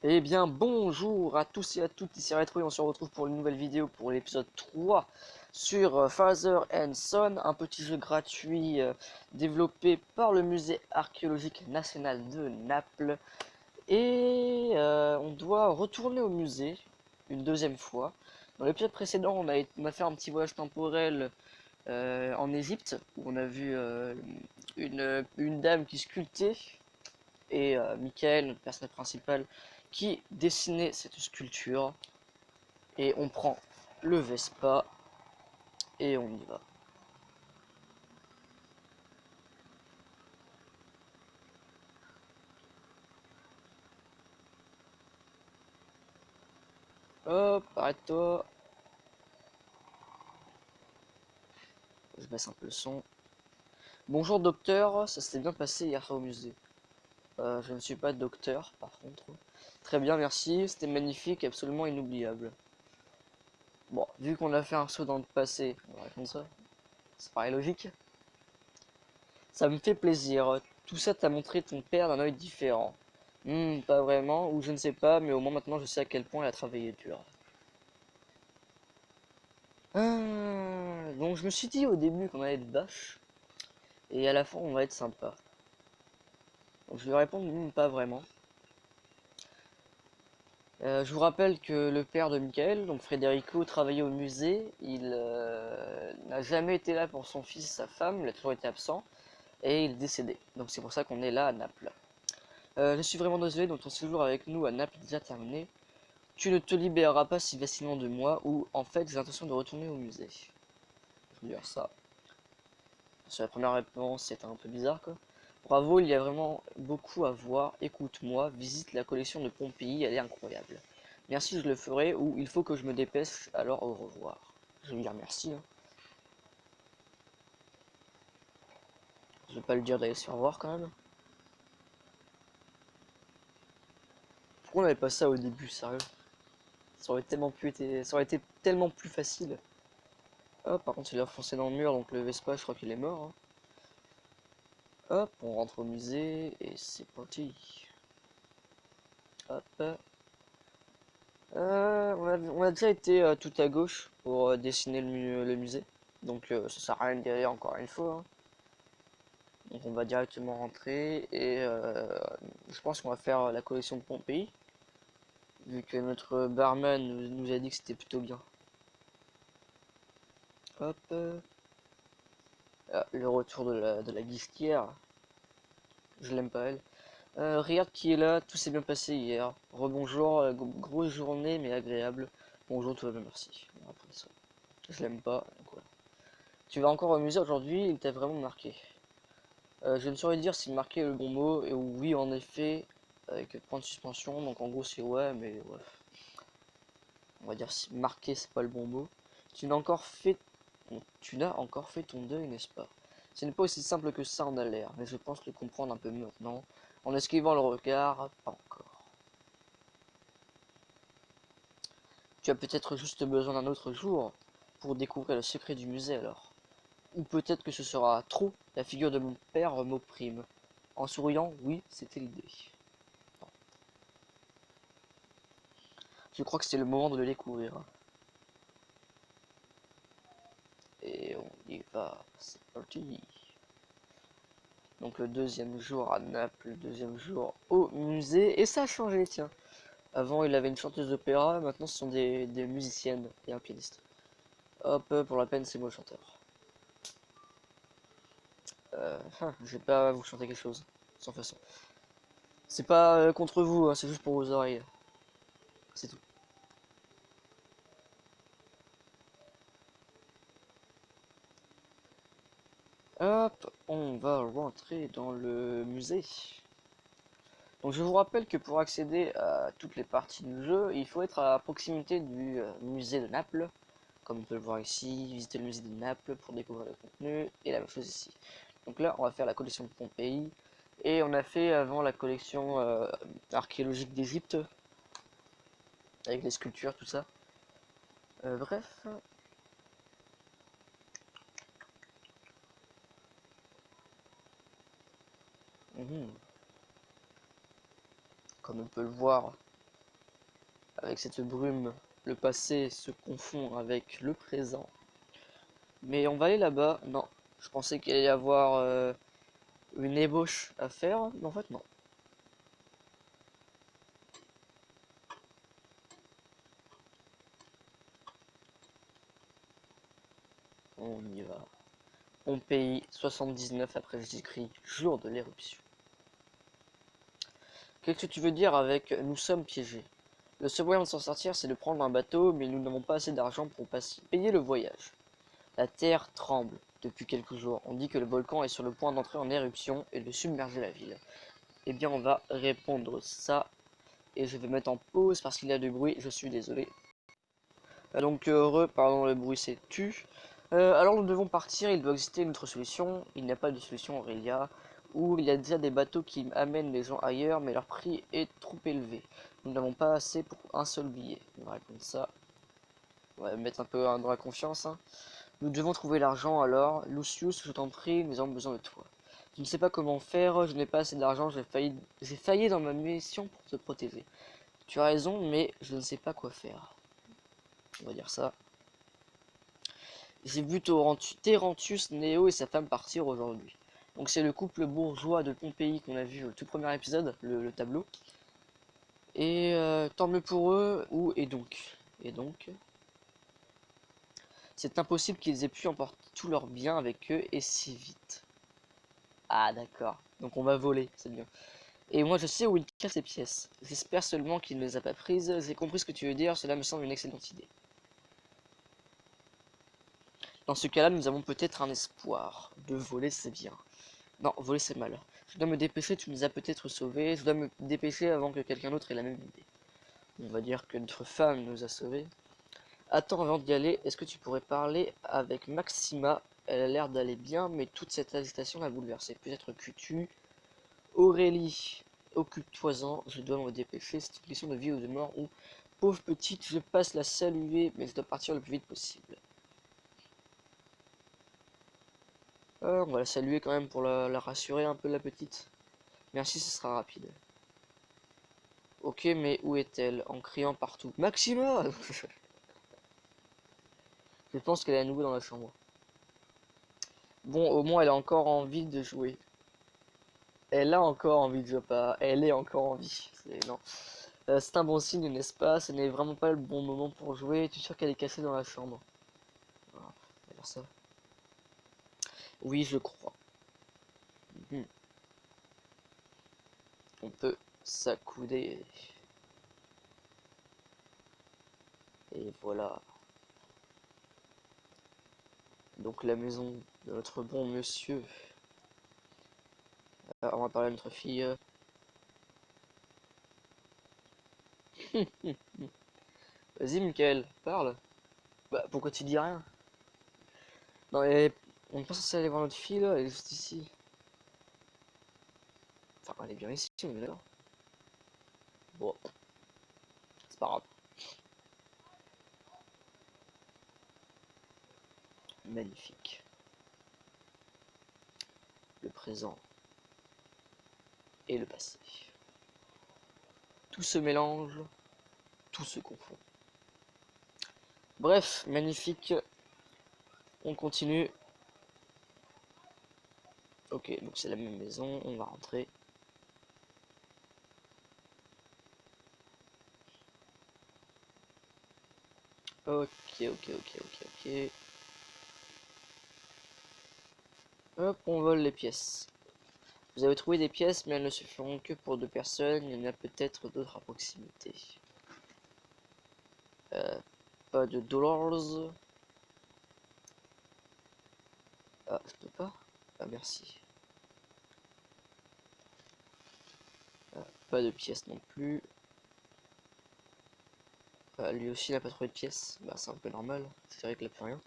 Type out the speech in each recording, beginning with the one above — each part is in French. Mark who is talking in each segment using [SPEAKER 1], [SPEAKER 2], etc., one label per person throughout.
[SPEAKER 1] Eh bien, bonjour à tous et à toutes, ici Retro et on se retrouve pour une nouvelle vidéo pour l'épisode 3 sur Father and Son, un petit jeu gratuit développé par le musée archéologique national de Naples. Et on doit retourner au musée une deuxième fois. Dans l'épisode précédent, on a fait un petit voyage temporel en Égypte, où on a vu une dame qui sculptait et Michael, notre personnage principal, qui dessinait cette sculpture. Et on prend le Vespa et on y va. Hop, arrête-toi. Je baisse un peu le son. Bonjour docteur, ça s'est bien passé hier soir au musée. Je ne suis pas docteur par contre. Très bien, merci, c'était magnifique, absolument inoubliable. Bon, vu qu'on a fait un saut dans le passé, on va répondre ça. Ça paraît logique. Ça me fait plaisir. Tout ça t'a montré ton père d'un œil différent. Pas vraiment, ou je ne sais pas, mais au moins maintenant je sais à quel point il a travaillé dur. Donc je me suis dit au début qu'on allait être vache, et à la fin on va être sympa. Donc je vais répondre pas vraiment. Je vous rappelle que le père de Michael, donc Federico, travaillait au musée. Il n'a jamais été là pour son fils et sa femme, il a toujours été absent, et il est décédé. Donc c'est pour ça qu'on est là à Naples. Je suis vraiment désolé, donc ton séjour avec nous à Naples est déjà terminé. Tu ne te libéreras pas si facilement de moi, ou en fait j'ai l'intention de retourner au musée. Je veux dire ça. Sur la première réponse, c'était un peu bizarre quoi. Bravo, il y a vraiment beaucoup à voir. Écoute-moi, visite la collection de Pompéi, elle est incroyable. Merci, je le ferai, ou il faut que je me dépêche, alors au revoir. Je vais lui dire merci, hein. Je vais pas lui dire d'aller se faire voir quand même. Pourquoi on avait pas ça au début, sérieux? Ça aurait été tellement plus facile. Oh, par contre, il a foncé dans le mur, donc le Vespa, je crois qu'il est mort, hein. Hop, on rentre au musée, et c'est parti. Hop. On a déjà été tout à gauche pour dessiner le musée. Donc ça sert à rien d'y aller encore une fois, hein. Donc on va directement rentrer et je pense qu'on va faire la collection de Pompéi. Vu que notre barman nous a dit que c'était plutôt bien. Hop. Ah, le retour de la guichetière. Je l'aime pas elle. Regarde qui est là, tout s'est bien passé hier. Rebonjour, grosse journée mais agréable. Bonjour, tout va bien, merci. Après ça. Je l'aime pas, donc voilà. Tu vas encore au musée aujourd'hui, il t'a vraiment marqué. Je ne saurais dire si marqué est le bon mot, et oui en effet, avec point de suspension, donc en gros c'est ouais, mais ouais. On va dire si marqué c'est pas le bon mot. Tu n'as encore fait tu n'as encore fait ton deuil, n'est-ce pas? Ce n'est pas aussi simple que ça en a l'air, mais je pense le comprendre un peu maintenant. En esquivant le regard, pas encore. Tu as peut-être juste besoin d'un autre jour pour découvrir le secret du musée alors. Ou peut-être que ce sera trop, la figure de mon père m'opprime. En souriant, oui, c'était l'idée. Je crois que c'est le moment de le découvrir. Et on y va, c'est parti. Donc le deuxième jour à Naples, le deuxième jour au musée. Et ça a changé, tiens. Avant il avait une chanteuse d'opéra, maintenant ce sont des musiciennes et un pianiste. Hop, pour la peine c'est moi le chanteur. Je vais pas vous chanter quelque chose, sans façon. C'est pas contre vous, hein, c'est juste pour vos oreilles. C'est tout. Hop, on va rentrer dans le musée. Donc je vous rappelle que pour accéder à toutes les parties du jeu, il faut être à proximité du musée de Naples. Comme on peut le voir ici, visiter le musée de Naples pour découvrir le contenu, et la même chose ici. Donc là, on va faire la collection de Pompéi, et on a fait avant la collection archéologique d'Égypte, avec les sculptures, tout ça. Bref. Mhm. Comme on peut le voir, avec cette brume, le passé se confond avec le présent. Mais on va aller là-bas. Non, je pensais qu'il allait y avoir une ébauche à faire, mais en fait non. On y va. Pompéi, 79 après Jésus-Christ, jour de l'éruption. Qu'est-ce que tu veux dire avec nous sommes piégés? Le seul moyen de s'en sortir, c'est de prendre un bateau, mais nous n'avons pas assez d'argent pour payer le voyage. La terre tremble depuis quelques jours. On dit que le volcan est sur le point d'entrer en éruption et de submerger la ville. Eh bien, on va répondre ça. Et je vais mettre en pause parce qu'il y a du bruit, je suis désolé. Donc heureux, pardon, le bruit s'est tu. Alors nous devons partir, il doit exister une autre solution. Il n'y a pas de solution Aurélia. Ou il y a déjà des bateaux qui amènent les gens ailleurs, mais leur prix est trop élevé. Nous n'avons pas assez pour un seul billet. On va répondre ça. On va mettre un peu dans la confiance. Hein. Nous devons trouver l'argent alors. Lucius, je t'en prie, nous avons besoin de toi. Je ne sais pas comment faire, je n'ai pas assez d'argent, j'ai failli dans ma mission pour te protéger. Tu as raison, mais je ne sais pas quoi faire. On va dire ça. J'ai vu Terentius, Néo et sa femme partir aujourd'hui. Donc c'est le couple bourgeois de Pompéi qu'on a vu au tout premier épisode, le tableau. Et tant mieux pour eux, et donc, c'est impossible qu'ils aient pu emporter tous leurs biens avec eux et si vite. Ah d'accord, donc on va voler, c'est bien. Et moi je sais où il cache ses pièces. J'espère seulement qu'il ne les a pas prises. J'ai compris ce que tu veux dire, cela me semble une excellente idée. Dans ce cas-là, nous avons peut-être un espoir. De voler, c'est bien. Non, voler, c'est mal. Je dois me dépêcher, tu nous as peut-être sauvés. Je dois me dépêcher avant que quelqu'un d'autre ait la même idée. On va dire que notre femme nous a sauvés. Attends, avant d'y aller, est-ce que tu pourrais parler avec Maxima? Elle a l'air d'aller bien, mais toute cette agitation l'a bouleversée. Peut-être que tu... Aurélie, occupe-toi-en, je dois me dépêcher. C'est une question de vie ou de mort. Ou, pauvre petite, je passe la saluer, mais je dois partir le plus vite possible. On va la saluer quand même pour la rassurer un peu, la petite. Merci, ce sera rapide. Ok, mais où est-elle? En criant partout. Maxima! Je pense qu'elle est à nouveau dans la chambre. Bon, au moins, elle a encore envie de jouer. Elle a encore envie de jouer, pas. Elle est encore en vie. Non. C'est un bon signe, n'est-ce pas? Ce n'est vraiment pas le bon moment pour jouer. Tu es sûr qu'elle est cachée dans la chambre? Voilà, on va dire ça. Oui, je crois. Hmm. On peut s'accouder. Et voilà. Donc la maison de notre bon monsieur. On va parler à notre fille. Vas-y, Michael, parle. Bah, pourquoi tu dis rien? Non, mais on n'est pas censé aller voir notre fille là, elle est juste ici. Enfin, elle est bien ici, on est d'accord. Bon, c'est pas grave. Magnifique. Le présent et le passé. Tout se mélange, tout se confond. Bref, magnifique. On continue. Ok, donc c'est la même maison, on va rentrer. Ok. Hop, on vole les pièces. Vous avez trouvé des pièces, mais elles ne suffiront que pour 2 personnes. Il y en a peut-être d'autres à proximité. Pas de dollars. Ah, je peux pas. Ah, merci. Pas de pièces non plus. Lui aussi n'a pas trouvé de pièces. Bah, c'est un peu normal. C'est vrai qu'il a plus rien.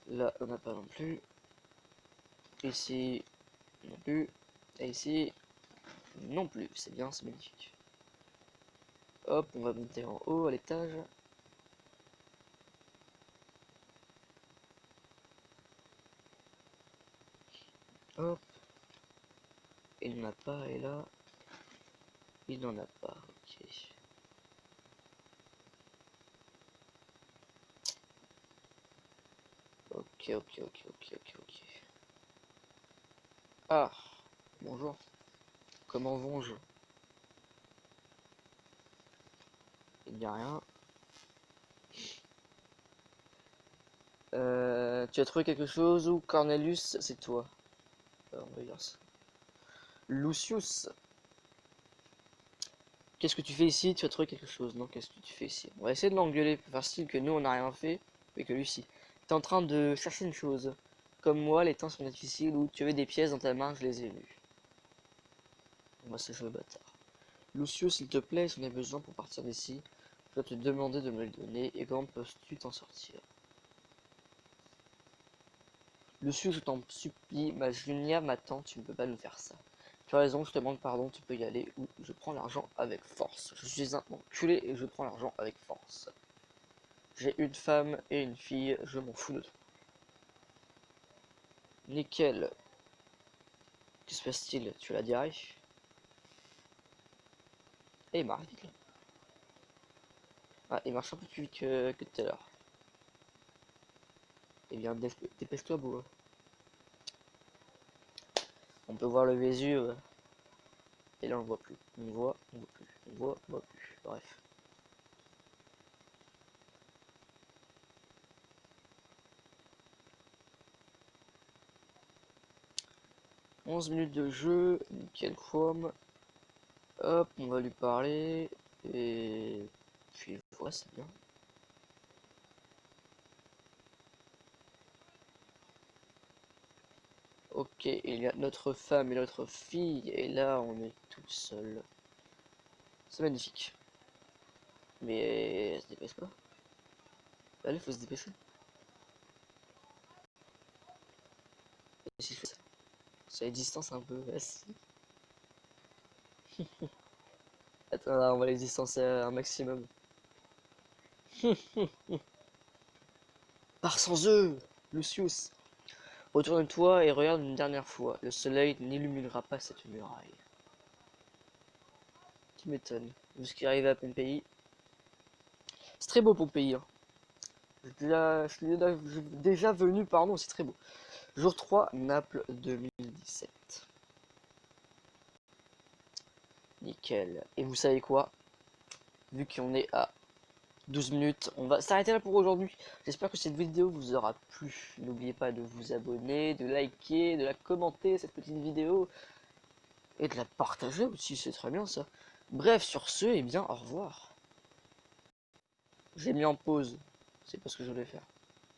[SPEAKER 1] Là, on n'a pas non plus. Ici, non plus. Et ici, non plus. C'est bien, c'est magnifique. Hop, on va monter en haut à l'étage. Hop. Il n'en a pas, et là, il n'en a pas. Ok. Ok, ok, ok, ok, ok, ok. Ah, bonjour. Comment vont-je? Il n'y a rien. Tu as trouvé quelque chose ou Cornelius, c'est toi? On va dire ça. Lucius, qu'est-ce que tu fais ici? Tu as trouvé quelque chose? Non, qu'est-ce que tu fais ici? On va essayer de l'engueuler pour faire style que nous on n'a rien fait, mais que lui si. T'es en train de chercher une chose. Comme moi, les temps sont difficiles où tu avais des pièces dans ta main, je les ai vues. Moi, c'est le bâtard. Lucius, s'il te plaît, j'en ai besoin pour partir d'ici. Je dois te demander de me le donner et comment peux-tu t'en sortir? Lucius, je t'en supplie, ma Junia m'attend, tu ne peux pas nous faire ça. Tu as raison, je te demande pardon, tu peux y aller ou je prends l'argent avec force. Je suis un enculé et je prends l'argent avec force. J'ai une femme et une fille, je m'en fous de toi. Nickel. Que se passe-t-il? Tu as la diarrhée? Et il marche vite là. Ah, il marche un peu plus vite que tout à l'heure. Eh bien, dépêche-toi, bourreau. On peut voir le Vésuve. Et là, on le voit plus. On voit plus. On voit plus. Bref. 11 minutes de jeu. Nickel Chrome. Hop, on va lui parler. Et puis, voilà, c'est bien. Ok, il y a notre femme et notre fille. Et là, on est tout seul. C'est magnifique. Mais elle se dépêche pas. Allez, faut se dépêcher. Et si je fais ça, sur les distances un peu. Vas-y. Attends, là, on va les distancer un maximum. Pars sans eux, Lucius. Retourne-toi et regarde une dernière fois. Le soleil n'illuminera pas cette muraille. Tu m'étonnes. Vu ce qui arrive à Pompéi. C'est très beau Pompéi. Hein. Je suis déjà venu, pardon, c'est très beau. Jour 3, Naples 2017. Nickel. Et vous savez quoi? Vu qu'on est à 12 minutes, on va s'arrêter là pour aujourd'hui. J'espère que cette vidéo vous aura plu. N'oubliez pas de vous abonner, de liker, de la commenter, cette petite vidéo. Et de la partager aussi, c'est très bien ça. Bref, sur ce, eh bien, au revoir. J'ai mis en pause. C'est pas ce que je voulais faire.